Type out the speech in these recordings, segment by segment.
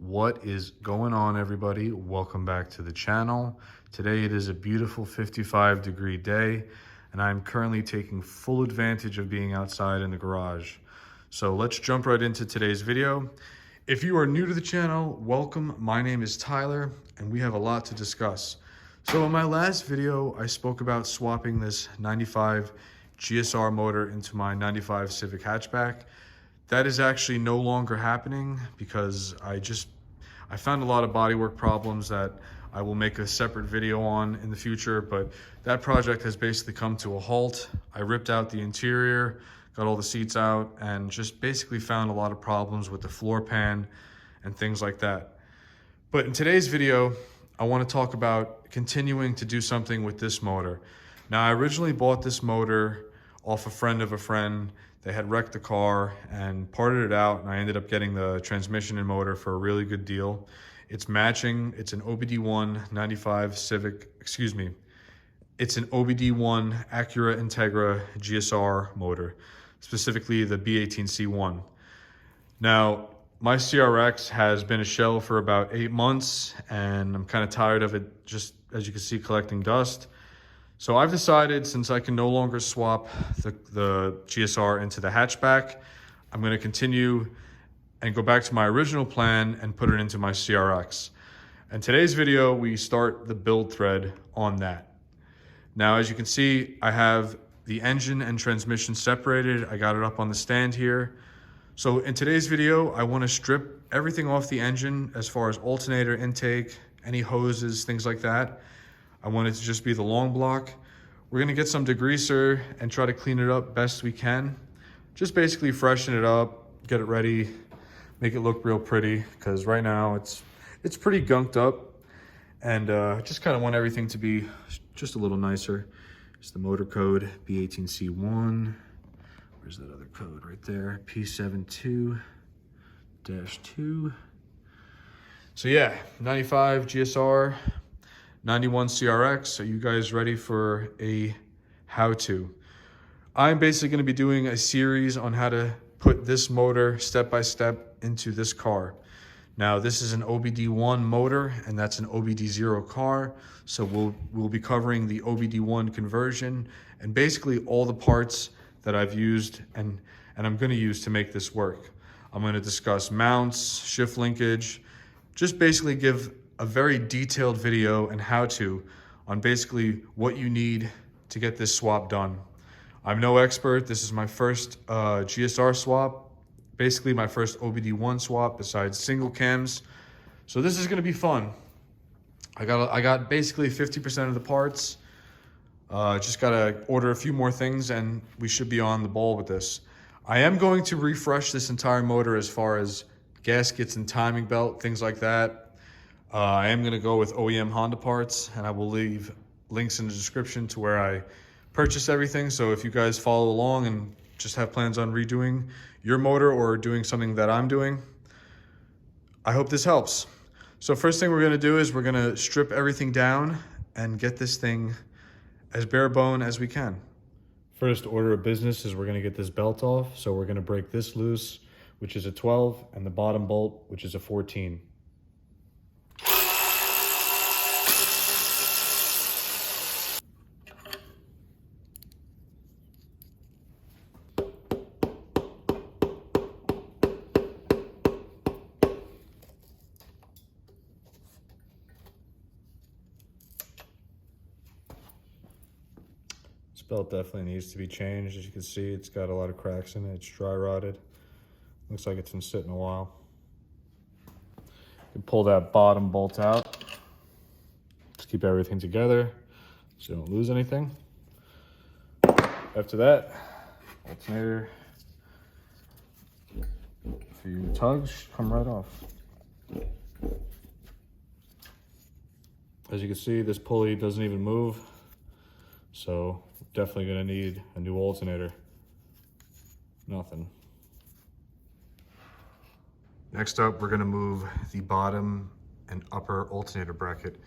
What is going on, everybody? Welcome back to the channel. Today it is a beautiful 55-degree day and I'm currently taking full advantage of being outside in the garage. So let's jump right into today's video. If you are new to the channel, welcome. My name is Tyler and we have a lot to discuss. So in my last video, I spoke about swapping this 95 GSR motor into my 95 Civic hatchback. That is actually no longer happening because I found a lot of bodywork problems that I will make a separate video on in the future, but that project has basically come to a halt. I ripped out the interior, got all the seats out, and just basically found a lot of problems with the floor pan and things like that. But in today's video, I want to talk about continuing to do something with this motor. Now, I originally bought this motor off a friend of a friend. They had wrecked the car and parted it out, and I ended up getting the transmission and motor for a really good deal. It's matching. It's an OBD1 95 Civic, it's an OBD1 Acura Integra GSR motor, specifically the B18C1. Now, my CRX has been a shell for about 8 months, and I'm kind of tired of it, just as you can see, collecting dust. So I've decided, since I can no longer swap the GSR into the hatchback, I'm going to continue and go back to my original plan and put it into my CRX. And today's video, we start the build thread on that. Now, as you can see, I have the engine and transmission separated. I got it up on the stand here. So in today's video, I want to strip everything off the engine as far as alternator intake, any hoses, things like that. I want it to just be the long block. We're gonna get some degreaser and try to clean it up best we can. Just basically freshen it up, get it ready, make it look real pretty, because right now it's pretty gunked up, and just kind of want everything to be just a little nicer. It's the motor code, B18C1. Where's that other code? Right there, P72-2. So yeah, 95 GSR, 91 CRX. Are you guys ready for a how-to? I'm basically going to be doing a series on how to put this motor step by step into this car. Now, this is an OBD1 motor, and that's an OBD0 car. So we'll be covering the OBD1 conversion and basically all the parts that I've used and I'm going to use to make this work. I'm going to discuss mounts, shift linkage, just basically give a very detailed video and how-to on basically what you need to get this swap done. I'm no expert. This is my first GSR swap, basically my first OBD1 swap besides single cams. So this is going to be fun. I got basically 50% of the parts. Just got to order a few more things and we should be on the ball with this. I am going to refresh this entire motor as far as gaskets and timing belt, things like that. I am going to go with OEM Honda parts, and I will leave links in the description to where I purchased everything. So if you guys follow along and just have plans on redoing your motor or doing something that I'm doing, I hope this helps. So first thing we're going to do is we're going to strip everything down and get this thing as bare bone as we can. First order of business is we're going to get this belt off. So we're going to break this loose, which is a 12, and the bottom bolt, which is a 14. Belt definitely needs to be changed. As you can see, it's got a lot of cracks in it. It's dry rotted. Looks like it's been sitting a while. You can pull that bottom bolt out. Just keep everything together so you don't lose anything. After that, alternator, a few tugs come right off. As you can see, this pulley doesn't even move. So definitely gonna need a new alternator. Nothing. Next up, we're gonna move the bottom and upper alternator bracket.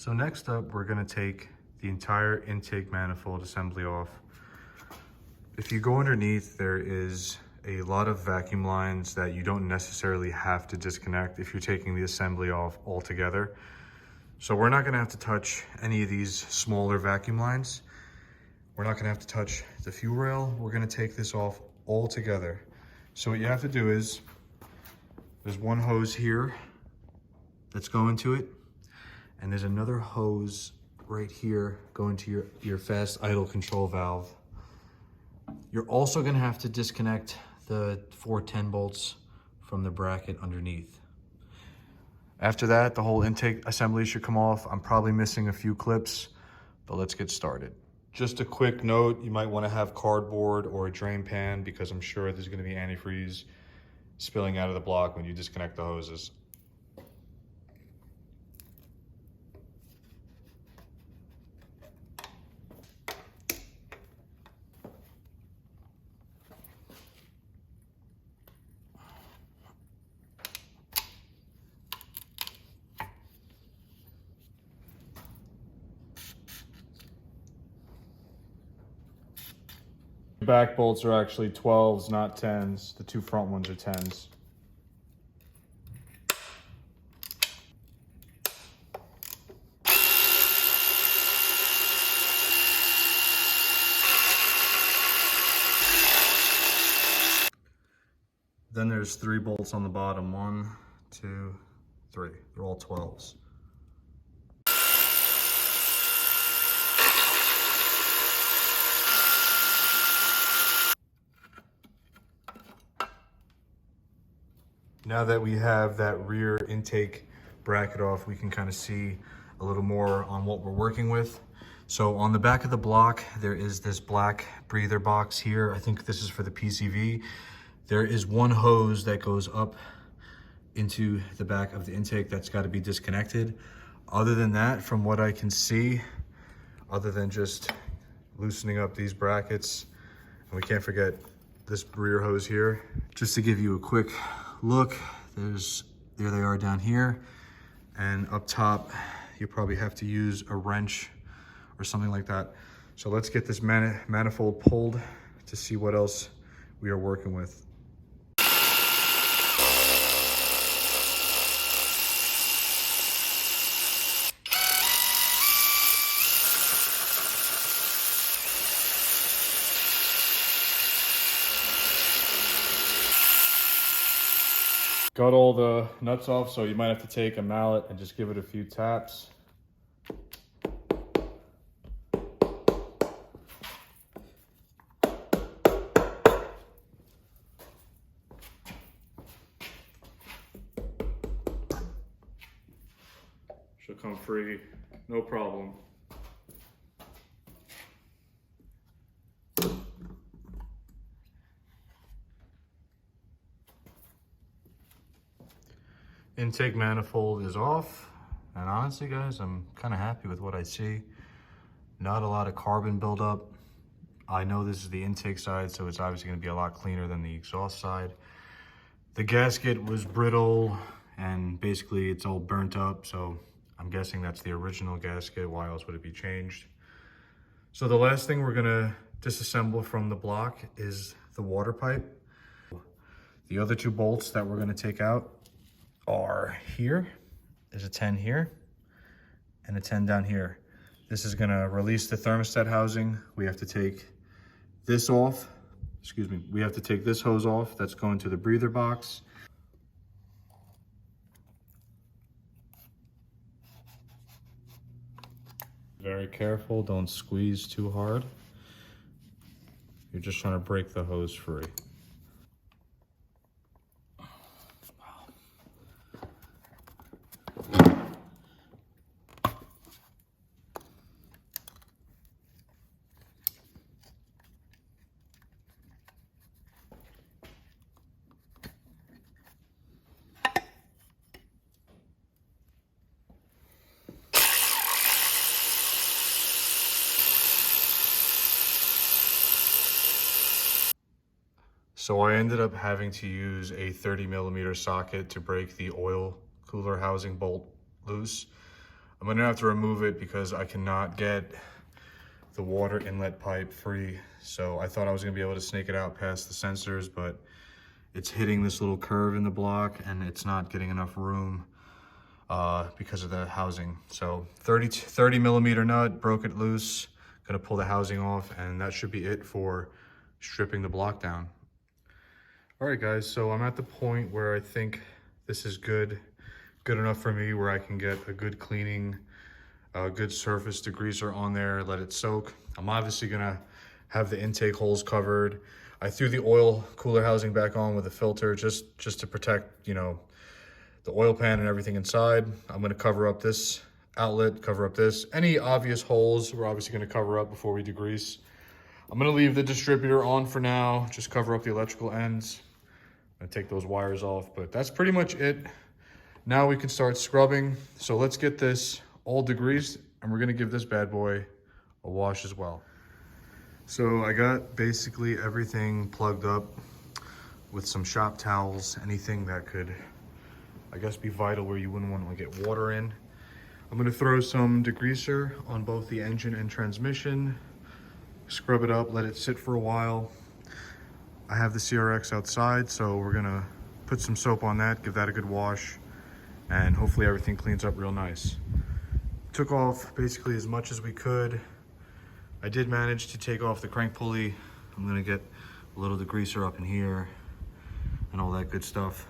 So next up, we're gonna take the entire intake manifold assembly off. If you go underneath, there is a lot of vacuum lines that you don't necessarily have to disconnect if you're taking the assembly off altogether. So we're not gonna have to touch any of these smaller vacuum lines. We're not gonna have to touch the fuel rail. We're gonna take this off altogether. So what you have to do is, there's one hose here that's going to it, and there's another hose right here going to your fast idle control valve. You're also gonna have to disconnect the 410 bolts from the bracket underneath. After that, the whole intake assembly should come off. I'm probably missing a few clips, but let's get started. Just a quick note, you might wanna have cardboard or a drain pan because I'm sure there's gonna be antifreeze spilling out of the block when you disconnect the hoses. The back bolts are actually 12s, not 10s. The two front ones are 10s. Then there's 3 bolts on the bottom. 1, 2, 3. They're all 12s. Now that we have that rear intake bracket off, we can kind of see a little more on what we're working with. So on the back of the block, there is this black breather box here. I think this is for the PCV. There is one hose that goes up into the back of the intake that's got to be disconnected. Other than that, from what I can see, other than just loosening up these brackets, and we can't forget this rear hose here. Just to give you a quick look, there they are down here, and up top you probably have to use a wrench or something like that. So let's get this manifold pulled to see what else we are working with. Got all the nuts off, so you might have to take a mallet and just give it a few taps. She'll come free, no problem. Intake manifold is off, and honestly guys, I'm kind of happy with what I see. Not a lot of carbon buildup. I know this is the intake side, so it's obviously going to be a lot cleaner than the exhaust side. The gasket was brittle and basically it's all burnt up, so I'm guessing that's the original gasket. Why else would it be changed? So the last thing we're going to disassemble from the block is the water pipe. The other 2 bolts that we're going to take out are here. There's a 10 here and a 10 down here. This is gonna release the thermostat housing. We have to take this off. Excuse me. We have to take this hose off. That's going to the breather box. Very careful, don't squeeze too hard. You're just trying to break the hose free. So I ended up having to use a 30mm socket to break the oil cooler housing bolt loose. I'm gonna have to remove it because I cannot get the water inlet pipe free. So I thought I was gonna be able to snake it out past the sensors, but it's hitting this little curve in the block and it's not getting enough room because of the housing. So 30 millimeter nut, broke it loose, gonna pull the housing off, and that should be it for stripping the block down. All right guys, so I'm at the point where I think this is good enough for me, where I can get a good cleaning, good surface degreaser on there, let it soak. I'm obviously gonna have the intake holes covered. I threw the oil cooler housing back on with a filter just to protect, you know, the oil pan and everything inside. I'm gonna cover up this outlet, cover up this. Any obvious holes, we're obviously gonna cover up before we degrease. I'm gonna leave the distributor on for now, just cover up the electrical ends. I'm gonna take those wires off, but that's pretty much it. Now we can start scrubbing. So let's get this all degreased, and we're gonna give this bad boy a wash as well. So I got basically everything plugged up with some shop towels, anything that could, I guess, be vital where you wouldn't want to get water in. I'm gonna throw some degreaser on both the engine and transmission, scrub it up, let it sit for a while. I have the CRX outside, so we're gonna put some soap on that, give that a good wash, and hopefully everything cleans up real nice. Took off basically as much as we could. I did manage to take off the crank pulley. I'm gonna get a little degreaser up in here and all that good stuff.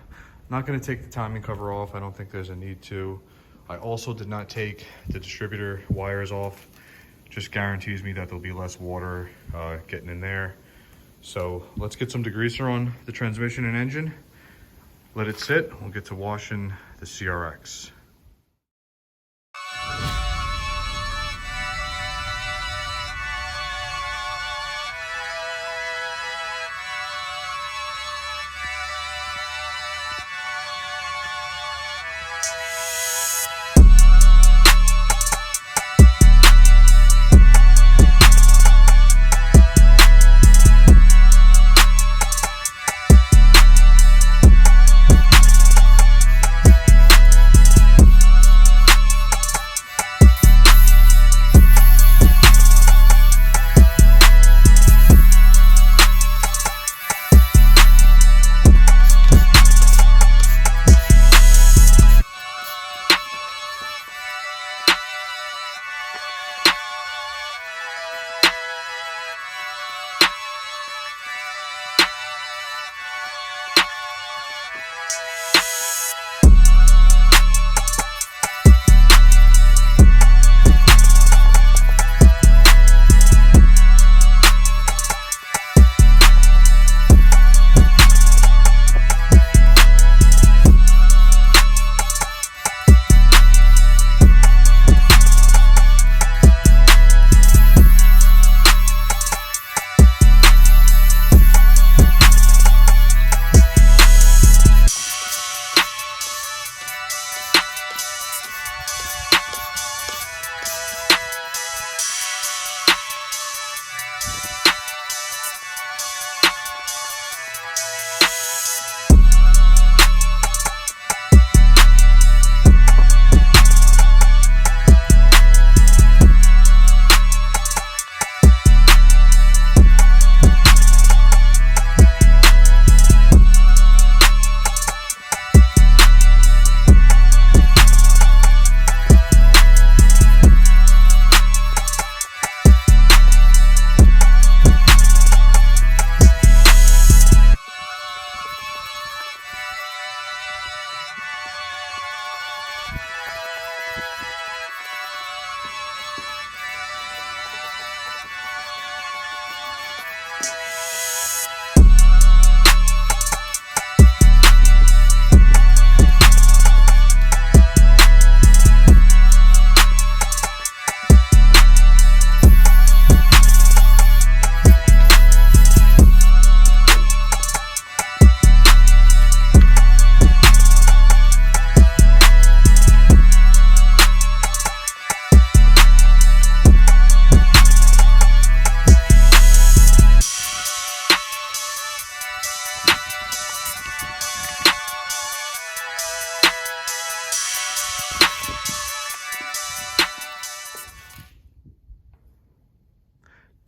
Not gonna take the timing cover off. I don't think there's a need to. I also did not take the distributor wires off. Just guarantees me that there'll be less water getting in there. So let's get some degreaser on the transmission and engine. Let it sit. We'll get to washing the CRX.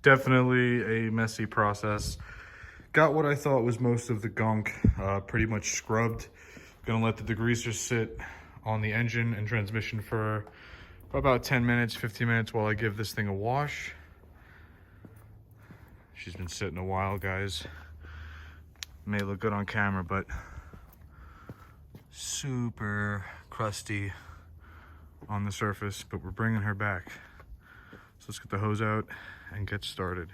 Definitely a messy process. Got what I thought was most of the gunk pretty much scrubbed. Gonna let the degreaser sit on the engine and transmission for about 10 minutes, 15 minutes while I give this thing a wash. She's been sitting a while, guys. May look good on camera, but super crusty on the surface, but we're bringing her back. So let's get the hose out and get started.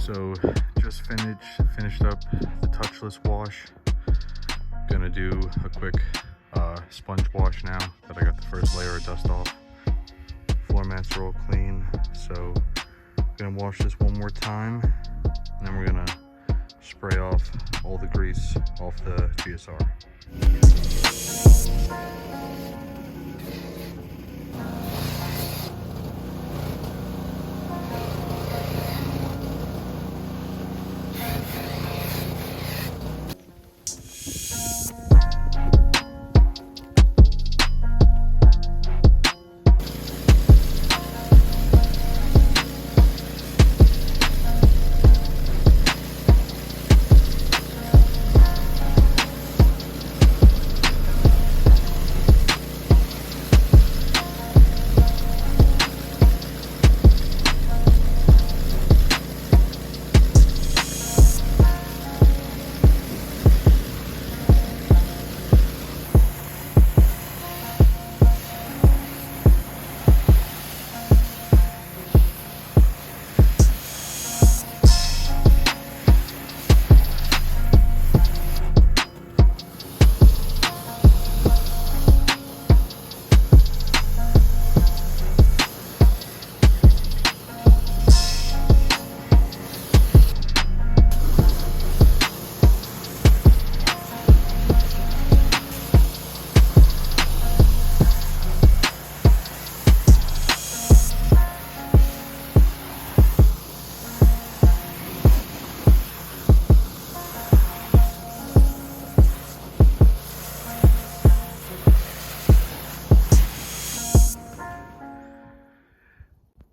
So just finished up the touchless wash. Gonna do a quick sponge wash now that I got the first layer of dust off. Floor mats are all clean, so gonna wash this one more time, and then we're gonna spray off all the grease off the GSR.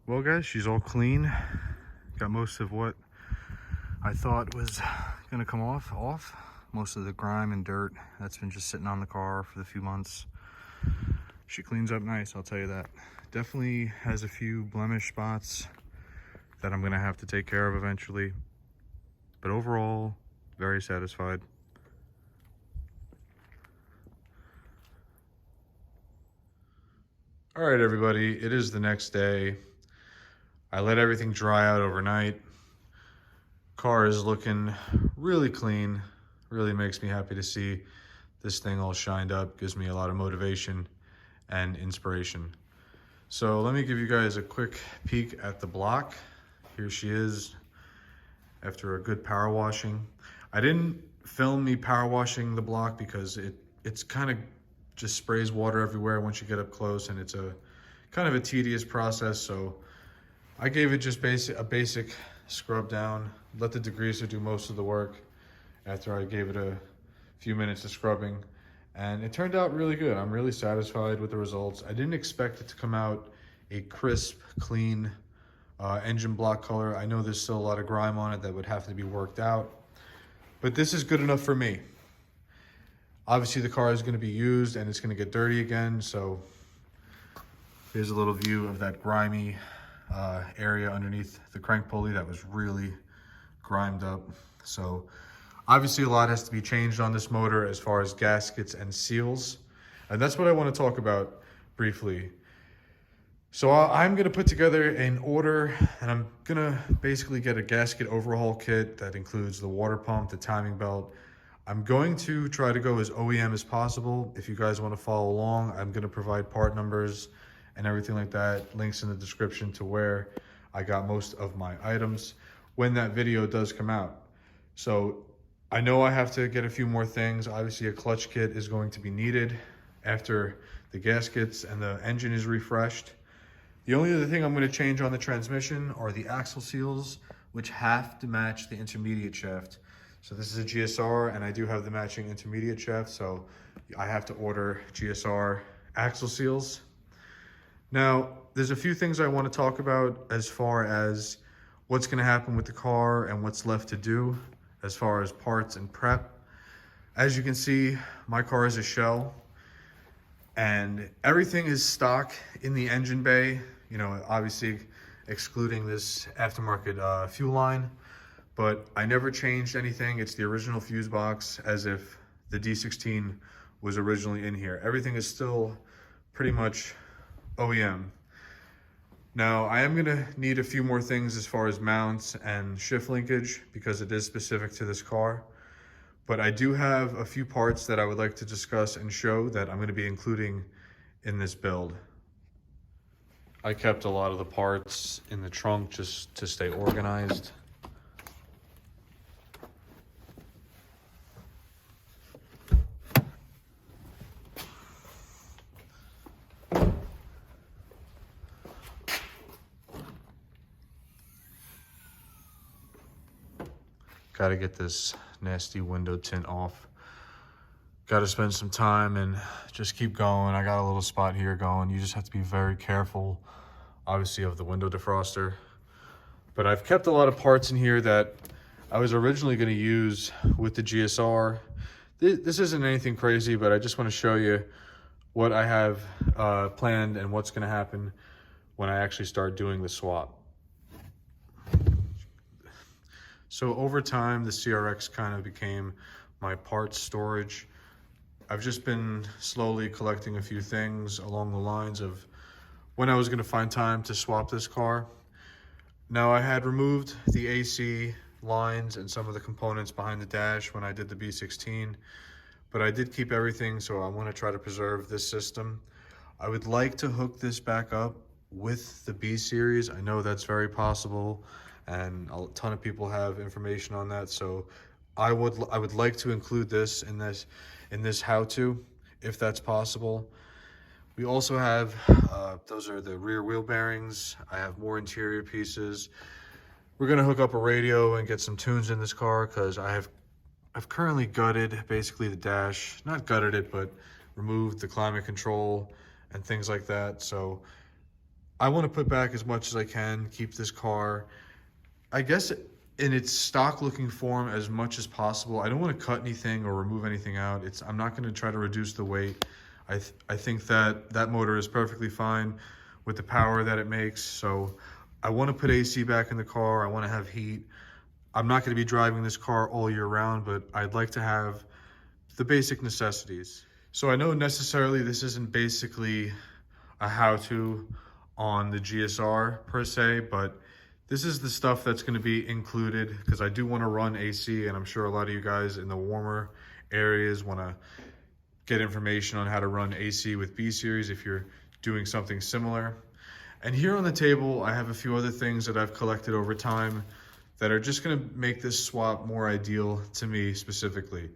Well guys, she's all clean. Got most of what I thought was gonna come off. Most of the grime and dirt that's been just sitting on the car for the few months. She cleans up nice, I'll tell you that. Definitely has a few blemish spots that I'm gonna have to take care of eventually. But overall, very satisfied. All right, everybody, it is the next day. I let everything dry out overnight. Car is looking really clean. Really makes me happy to see this thing all shined up. Gives me a lot of motivation and inspiration. So let me give you guys a quick peek at the block. Here she is after a good power washing. I didn't film me power washing the block because it's kind of just sprays water everywhere once you get up close, and it's a kind of a tedious process. So I gave it just a basic scrub down, let the degreaser do most of the work after I gave it a few minutes of scrubbing, and it turned out really good. I'm really satisfied with the results. I didn't expect it to come out a crisp, clean engine block color. I know there's still a lot of grime on it that would have to be worked out, but this is good enough for me. Obviously the car is going to be used and it's going to get dirty again, so here's a little view of that grimy area underneath the crank pulley that was really grimed up. So obviously a lot has to be changed on this motor as far as gaskets and seals, and that's what I want to talk about briefly. So I'm going to put together an order, and I'm going to basically get a gasket overhaul kit that includes the water pump, the timing belt. I'm going to try to go as OEM as possible. If you guys want to follow along, I'm going to provide part numbers and everything like that, links in the description to where I got most of my items when that video does come out. So I know I have to get a few more things. Obviously a clutch kit is going to be needed after the gaskets and the engine is refreshed. The only other thing I'm going to change on the transmission are the axle seals, which have to match the intermediate shaft. So this is a GSR, and I do have the matching intermediate shaft, so I have to order GSR axle seals. Now, there's a few things I want to talk about as far as what's going to happen with the car and what's left to do as far as parts and prep. As you can see, my car is a shell, and everything is stock in the engine bay. You know, obviously excluding this aftermarket fuel line, but I never changed anything. It's the original fuse box, as if the D16 was originally in here. Everything is still pretty much OEM. Now, I am gonna need a few more things as far as mounts and shift linkage because it is specific to this car, but I do have a few parts that I would like to discuss and show that I'm gonna be including in this build. I kept a lot of the parts in the trunk just to stay organized. Got to get this nasty window tint off. Got to spend some time and just keep going. I got a little spot here going. You just have to be very careful, obviously, of the window defroster. But I've kept a lot of parts in here that I was originally going to use with the GSR. This isn't anything crazy, but I just want to show you what I have planned and what's going to happen when I actually start doing the swap. So over time, the CRX kind of became my parts storage. I've just been slowly collecting a few things along the lines of when I was going to find time to swap this car. Now, I had removed the AC lines and some of the components behind the dash when I did the B16, but I did keep everything, so I want to try to preserve this system. I would like to hook this back up with the B series. I know that's very possible, and a ton of people have information on that, so I would like to include this in this how-to, if that's possible. We also have, those are the rear wheel bearings. I have more interior pieces. We're gonna hook up a radio and get some tunes in this car because I've currently gutted basically the dash, not gutted it, but removed the climate control and things like that. So I wanna put back as much as I can, keep this car, I guess, in its stock looking form as much as possible. I don't want to cut anything or remove anything out. I'm not going to try to reduce the weight. I think that motor is perfectly fine with the power that it makes. So I want to put AC back in the car. I want to have heat. I'm not going to be driving this car all year round, but I'd like to have the basic necessities. So I know necessarily this isn't basically a how-to on the GSR per se, but this is the stuff that's going to be included because I do want to run AC, and I'm sure a lot of you guys in the warmer areas want to get information on how to run AC with B series if you're doing something similar. And here on the table, I have a few other things that I've collected over time that are just going to make this swap more ideal to me specifically.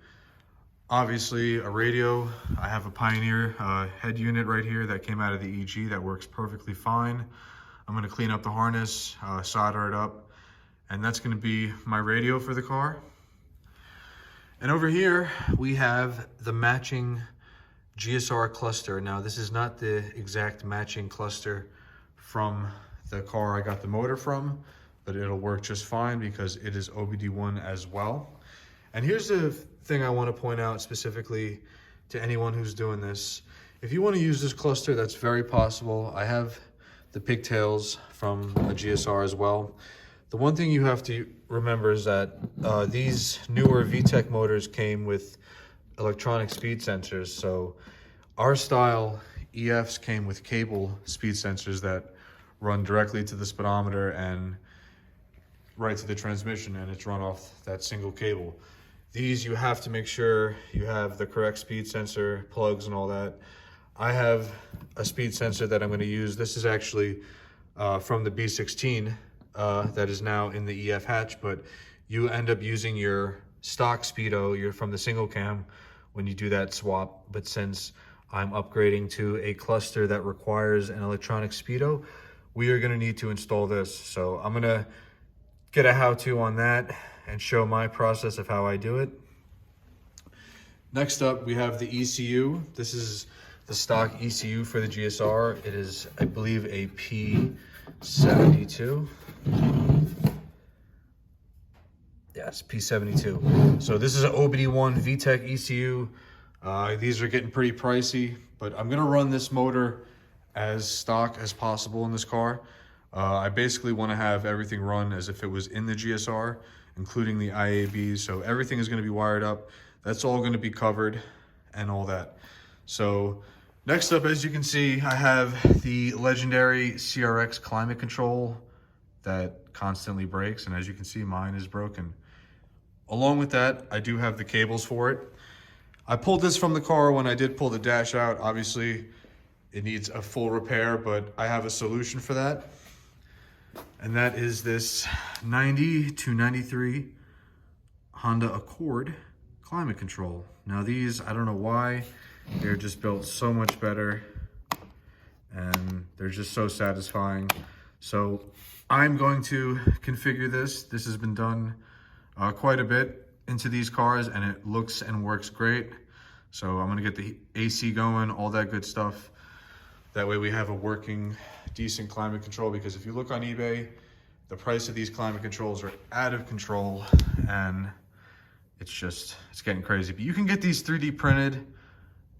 Obviously a radio. I have a Pioneer head unit right here that came out of the EG that works perfectly fine. I'm gonna clean up the harness, solder it up, and that's gonna be my radio for the car. And over here we have the matching GSR cluster. Now this is not the exact matching cluster from the car I got the motor from, but it'll work just fine because it is OBD1 as well. And here's the thing I want to point out specifically to anyone who's doing this. If you want to use this cluster, that's very possible. I have the pigtails from a GSR as well. The one thing you have to remember is that these newer VTEC motors came with electronic speed sensors. So our style EFs came with cable speed sensors that run directly to the speedometer and right to the transmission, and it's run off that single cable. These, you have to make sure you have the correct speed sensor plugs and all that. I have a speed sensor that I'm going to use. This is actually from the B16 that is now in the EF hatch, but you end up using your stock speedo, you're from the single cam when you do that swap. But since I'm upgrading to a cluster that requires an electronic speedo, we are going to need to install this. So I'm going to get a how-to on that and show my process of how I do it. Next up, we have the ECU. This is the stock ECU for the GSR. It is, I believe, a P72. Yes, P72. So this is an OBD1 VTEC ECU. These are getting pretty pricey, but I'm gonna run this motor as stock as possible in this car. I basically want to have everything run as if it was in the GSR, including the IABs. So everything is going to be wired up. That's all going to be covered and all that. So next up, as you can see, I have the legendary CRX climate control that constantly breaks. And as you can see, mine is broken. Along with that, I do have the cables for it. I pulled this from the car when I did pull the dash out. Obviously, it needs a full repair, but I have a solution for that. And that is this 90 to 93 Honda Accord climate control. Now these, I don't know why, they're just built so much better and they're just so satisfying. So I'm going to configure this. This has been done quite a bit into these cars and it looks and works great. So I'm gonna get the AC going, all that good stuff. That way we have a working, decent climate control, because if you look on eBay, the price of these climate controls are out of control and it's getting crazy. But you can get these 3D printed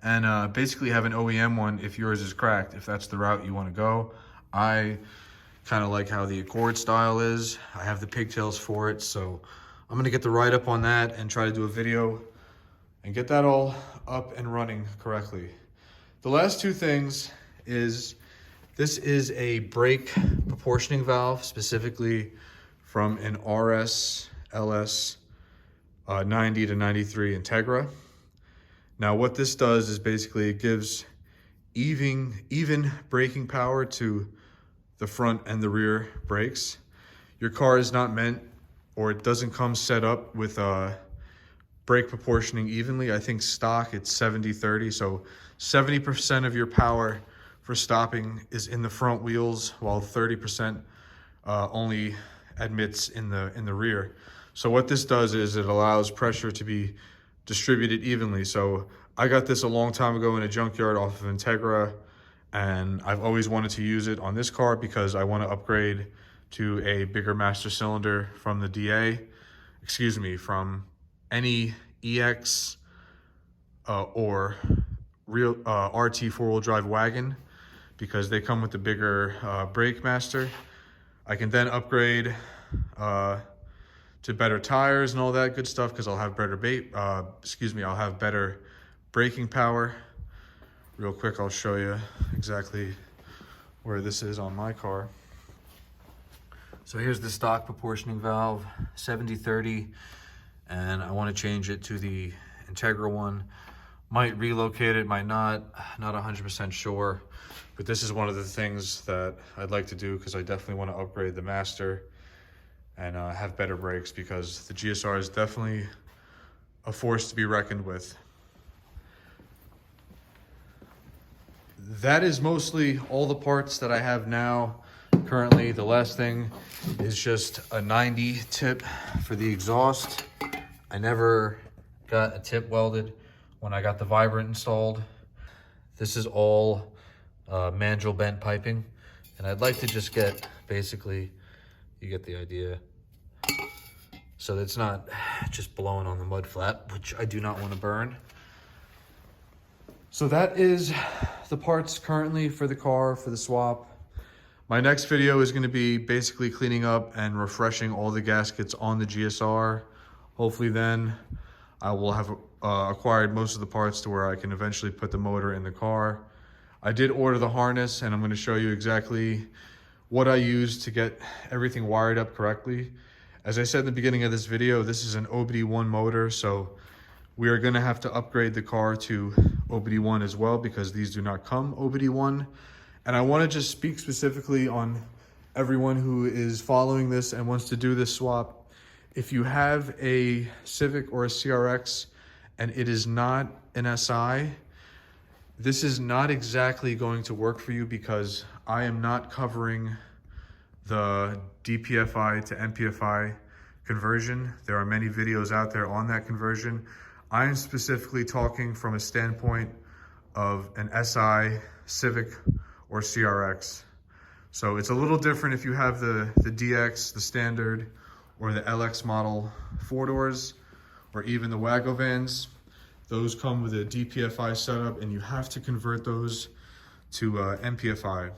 and basically have an OEM one if yours is cracked, if that's the route you want to go. I kind of like how the Accord style is. I have the pigtails for it, so I'm gonna get the write-up on that and try to do a video and get that all up and running correctly. The last two things is, this is a brake proportioning valve, specifically from an RS LS 90 to 93 Integra. Now what this does is basically it gives even braking power to the front and the rear brakes. Your car is not meant, or it doesn't come set up with brake proportioning evenly. I think stock it's 70-30, so 70% of your power for stopping is in the front wheels, while 30% only admits in the rear. So what this does is it allows pressure to be distributed evenly. So I got this a long time ago in a junkyard off of Integra, and I've always wanted to use it on this car because I want to upgrade to a bigger master cylinder from the from any EX or real RT four-wheel drive wagon, because they come with the bigger brake master. I can then upgrade to better tires and all that good stuff because I'll have better I'll have better braking power. Real quick, I'll show you exactly where this is on my car. So here's the stock proportioning valve, 70-30, and I want to change it to the Integra one. Might relocate it, might not 100% sure. But this is one of the things that I'd like to do because I definitely want to upgrade the master and have better brakes, because the GSR is definitely a force to be reckoned with. that is mostly all the parts that I have now. Currently, the last thing is just a 90 tip for the exhaust. I never got a tip welded when I got the Vibrant installed. This is all mandrel bent piping, and I'd like to just get, basically, you get the idea, so that it's not just blowing on the mud flat, which I do not want to burn. So that is the parts currently for the car, for the swap. My next video is going to be basically cleaning up and refreshing all the gaskets on the GSR. Hopefully then I will have acquired most of the parts to where I can eventually put the motor in the car. I did order the harness, and I'm going to show you exactly what I used to get everything wired up correctly. As I said in the beginning of this video, this is an OBD1 motor, so we are going to have to upgrade the car to OBD1 as well, because these do not come OBD1. And I want to just speak specifically on everyone who is following this and wants to do this swap. If you have a Civic or a CRX and it is not an SI, this is not exactly going to work for you, because I am not covering the DPFI to MPFI conversion. There are many videos out there on that conversion. I am specifically talking from a standpoint of an SI, Civic, or CRX. So it's a little different if you have the DX, the standard, or the LX model 4-doors, or even the Wagovans. Those come with a DPFI setup, and you have to convert those to MPFI.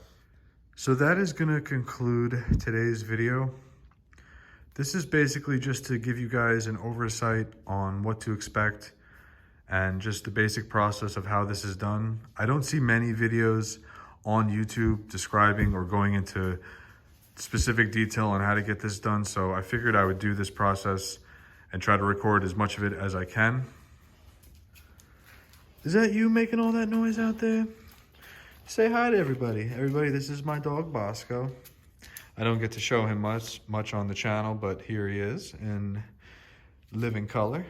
So that is gonna conclude today's video. This is basically just to give you guys an oversight on what to expect and just the basic process of how this is done. I don't see many videos on YouTube describing or going into specific detail on how to get this done, so I figured I would do this process and try to record as much of it as I can. Is that you making all that noise out there? Say hi to everybody. Everybody, this is my dog, Bosco. I don't get to show him much on the channel, but here he is in living color.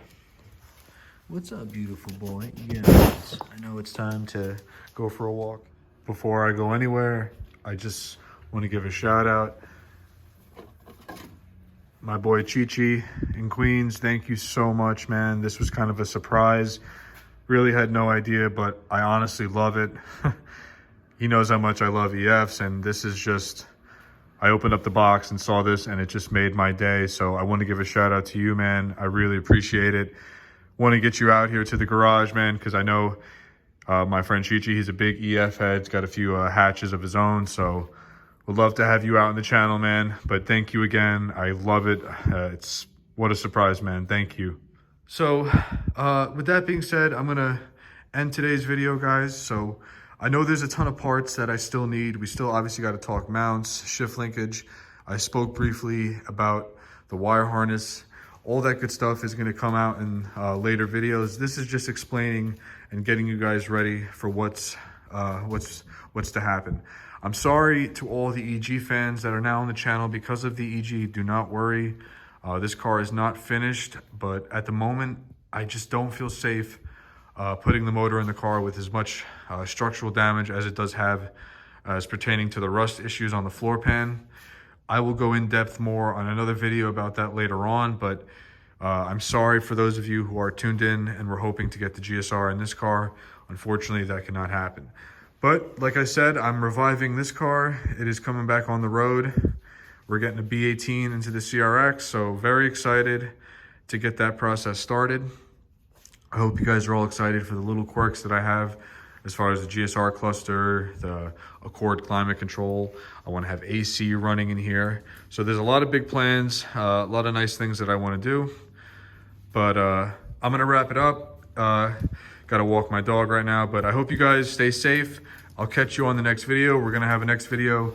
What's up, beautiful boy? Yes, I know it's time to go for a walk. Before I go anywhere, I just want to give a shout out. My boy Chi-Chi in Queens, thank you so much, man. This was kind of a surprise. Really had no idea, but I honestly love it. He knows how much I love EFs, and this is just, I opened up the box and saw this, and it just made my day. So I want to give a shout out to you, man. I really appreciate it. Want to get you out here to the garage, man, because I know my friend Chi-Chi, he's a big EF head. He's got a few hatches of his own, so would love to have you out on the channel, man. But thank you again. I love it. It's what a surprise, man. Thank you. So with that being said, I'm gonna end today's video, guys. So I know there's a ton of parts that I still need. We still obviously got to talk mounts, shift linkage. I spoke briefly about the wire harness. All that good stuff is going to come out in later videos. This is just explaining and getting you guys ready for what's to happen. I'm sorry to all the EG fans that are now on the channel because of the EG. Do not worry. This car is not finished, but at the moment, I just don't feel safe putting the motor in the car with as much structural damage as it does have as pertaining to the rust issues on the floor pan. I will go in depth more on another video about that later on, but I'm sorry for those of you who are tuned in and were hoping to get the GSR in this car. Unfortunately, that cannot happen. But like I said, I'm reviving this car. It is coming back on the road. We're getting a B18 into the CRX, so very excited to get that process started. I hope you guys are all excited for the little quirks that I have as far as the Gsr Cluster, the Accord climate control. I want to have AC running in here. So there's a lot of big plans, a lot of nice things that I want to do. But I'm going to wrap it up. Got to walk my dog right now, but I hope you guys stay safe. I'll catch you on the next video. We're going to have a next video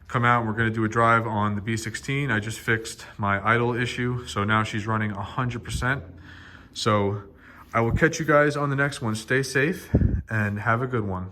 come out. We're going to do a drive on the B16. I just fixed my idle issue, so now she's running 100%. So I will catch you guys on the next one. Stay safe and have a good one.